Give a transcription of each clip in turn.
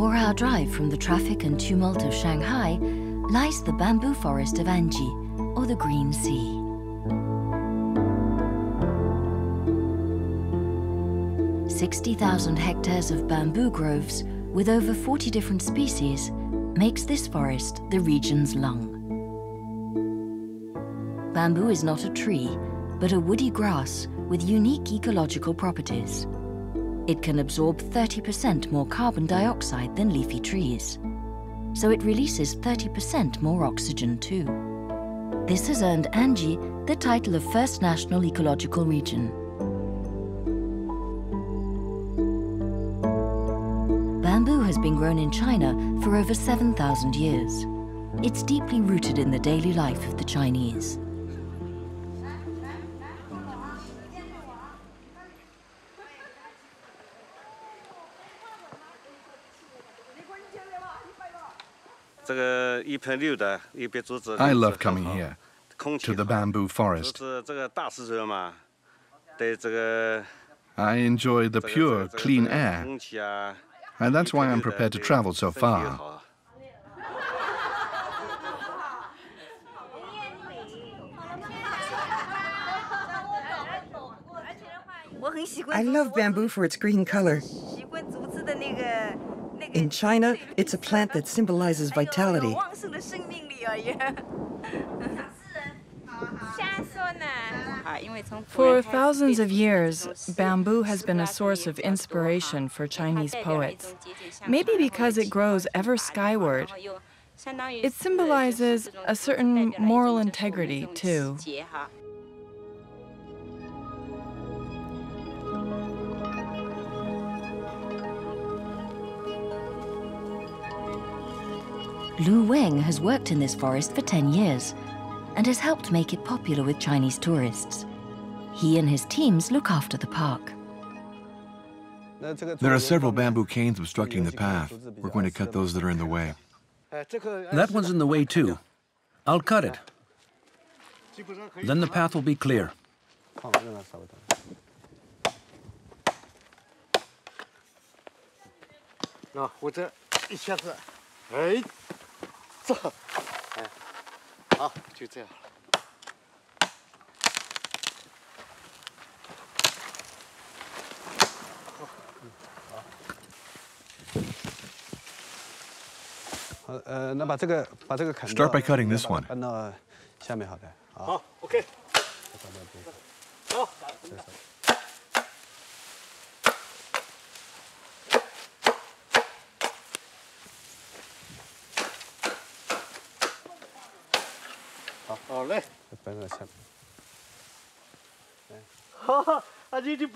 4-hour drive from the traffic and tumult of Shanghai lies the bamboo forest of Anji, or the Green Sea. "60,000 hectares of bamboo groves with over 40 different species makes this forest the region's lung. Bamboo is not a tree, but a woody grass with unique ecological properties. It can absorb 30% more carbon dioxide than leafy trees, so it releases 30% more oxygen too. This has earned Anji the title of First National Ecological Region. Bamboo has been grown in China for over 7,000 years. It's deeply rooted in the daily life of the Chinese. I love coming here, to the bamboo forest. I enjoy the pure, clean air, and that's why I'm prepared to travel so far. I love bamboo for its green color. In China, it's a plant that symbolizes vitality. For thousands of years, bamboo has been a source of inspiration for Chinese poets. Maybe because it grows ever skyward. It symbolizes a certain moral integrity, too. Weng has worked in this forest for 10 years and has helped make it popular with Chinese tourists. He and his teams look after the park. There are several bamboo canes obstructing the path. We're going to cut those that are in the way. That one's in the way too. I'll cut it. Then the path will be clear. Start by cutting this one. Okay.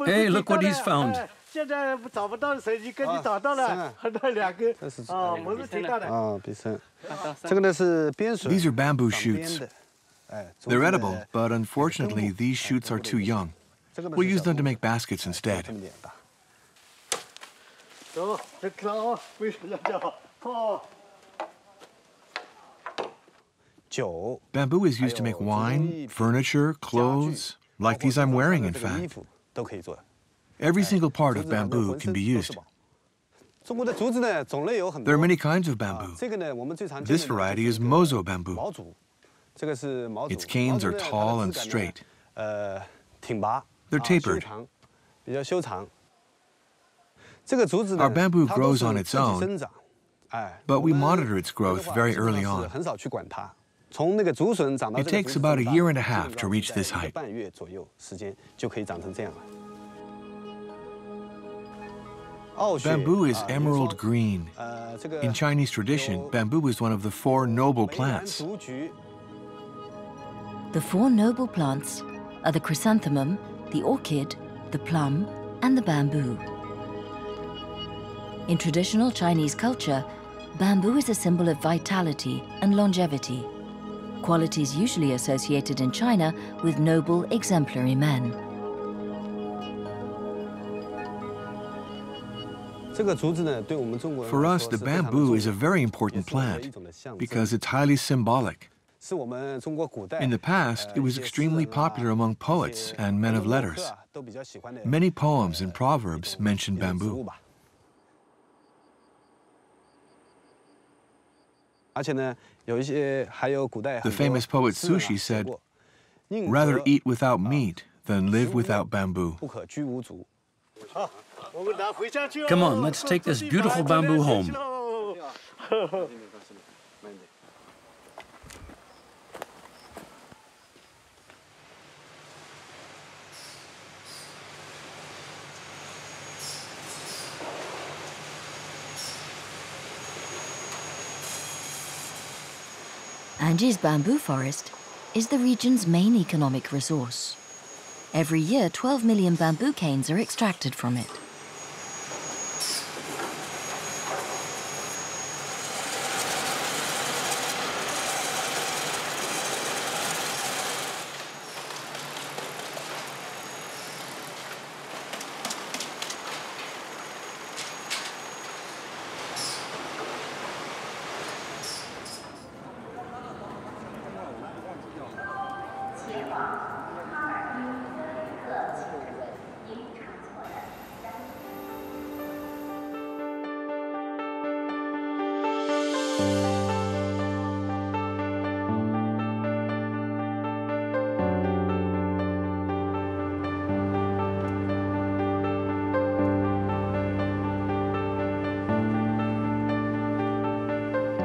Hey, look what he's found. These are bamboo shoots. They're edible, but unfortunately, these shoots are too young. We'll use them to make baskets instead. Bamboo is used to make wine, furniture, clothes, like these I'm wearing, in fact. Every single part of bamboo can be used. There are many kinds of bamboo. This variety is mozo bamboo. Its canes are tall and straight. They're tapered. Our bamboo grows on its own, but we monitor its growth very early on. It takes about 1.5 years to reach this height. Bamboo is emerald green. In Chinese tradition, bamboo is one of the 4 noble plants. The 4 noble plants are the chrysanthemum, the orchid, the plum, and the bamboo. In traditional Chinese culture, bamboo is a symbol of vitality and longevity, qualities usually associated in China with noble, exemplary men. For us, the bamboo is a very important plant because it's highly symbolic. In the past, it was extremely popular among poets and men of letters. Many poems and proverbs mention bamboo. The famous poet Sushi said, "Rather eat without meat than live without bamboo." Come on, let's take this beautiful bamboo home. Anji's bamboo forest is the region's main economic resource. Every year, 12 million bamboo canes are extracted from it.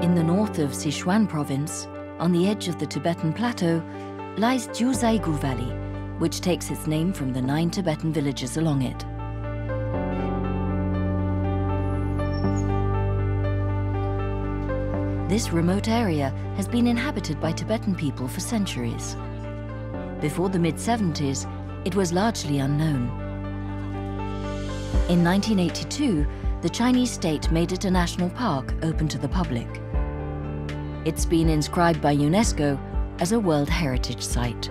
In the north of Sichuan province, on the edge of the Tibetan plateau, lies Juzaigu Valley, which takes its name from the 9 Tibetan villages along it. This remote area has been inhabited by Tibetan people for centuries. Before the mid-70s, it was largely unknown. In 1982, the Chinese state made it a national park open to the public. It's been inscribed by UNESCO as a World Heritage Site.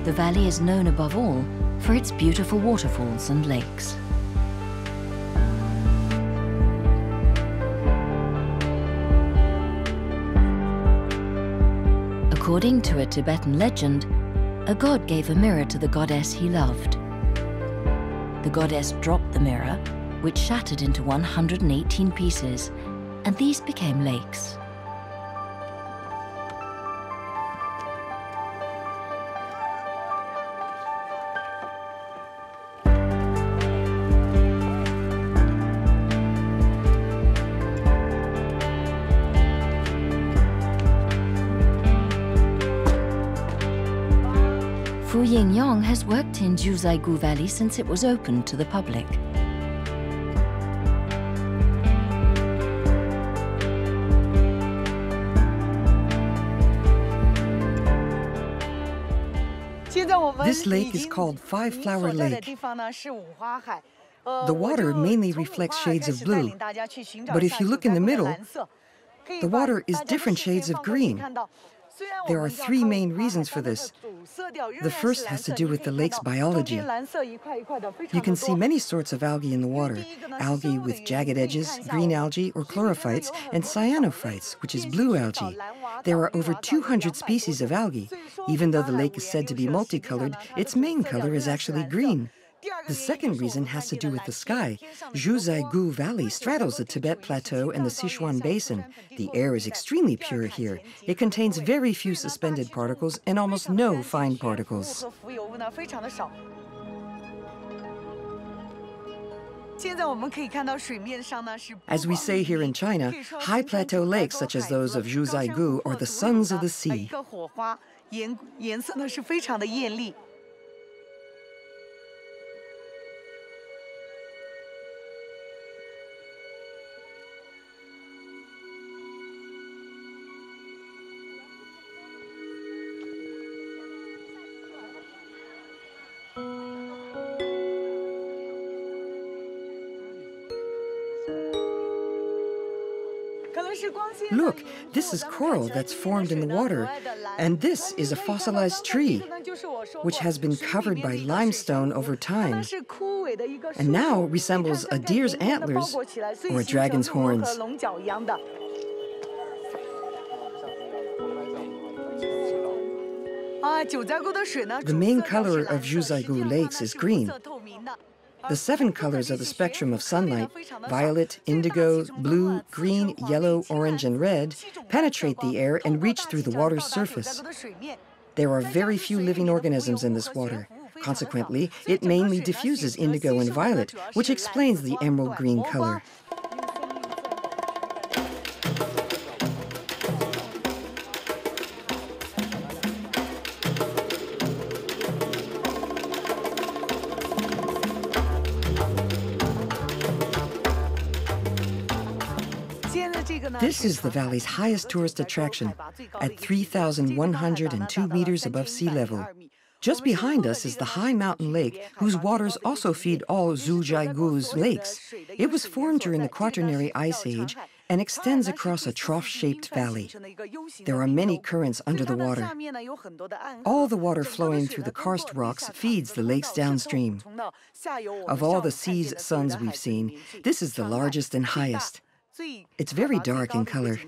The valley is known above all for its beautiful waterfalls and lakes. According to a Tibetan legend, a god gave a mirror to the goddess he loved. The goddess dropped the mirror, which shattered into 118 pieces, and these became lakes. Fu Yingyong has worked in Juzaigu Valley since it was opened to the public. This lake is called Five Flower Lake. The water mainly reflects shades of blue, but if you look in the middle, the water is different shades of green. There are 3 main reasons for this. The first has to do with the lake's biology. You can see many sorts of algae in the water. Algae with jagged edges, green algae or chlorophytes, and cyanophytes, which is blue algae. There are over 200 species of algae. Even though the lake is said to be multicolored, its main color is actually green. The second reason has to do with the sky. Juzaigu Valley straddles the Tibet Plateau and the Sichuan Basin. The air is extremely pure here. It contains very few suspended particles and almost no fine particles. As we say here in China, high plateau lakes such as those of Juzaigu are the sons of the sea. Look, this is coral that's formed in the water, and this is a fossilized tree, which has been covered by limestone over time, and now resembles a deer's antlers or a dragon's horns. The main color of Juzaigu lakes is green. The 7 colors of the spectrum of sunlight, violet, indigo, blue, green, yellow, orange, and red, penetrate the air and reach through the water's surface. There are very few living organisms in this water. Consequently, it mainly diffuses indigo and violet, which explains the emerald green color. This is the valley's highest tourist attraction, at 3,102 meters above sea level. Just behind us is the high mountain lake, whose waters also feed all Juzaigu's lakes. It was formed during the Quaternary Ice Age and extends across a trough-shaped valley. There are many currents under the water. All the water flowing through the karst rocks feeds the lakes downstream. Of all the sea's suns we've seen, this is the largest and highest. It's very dark in color.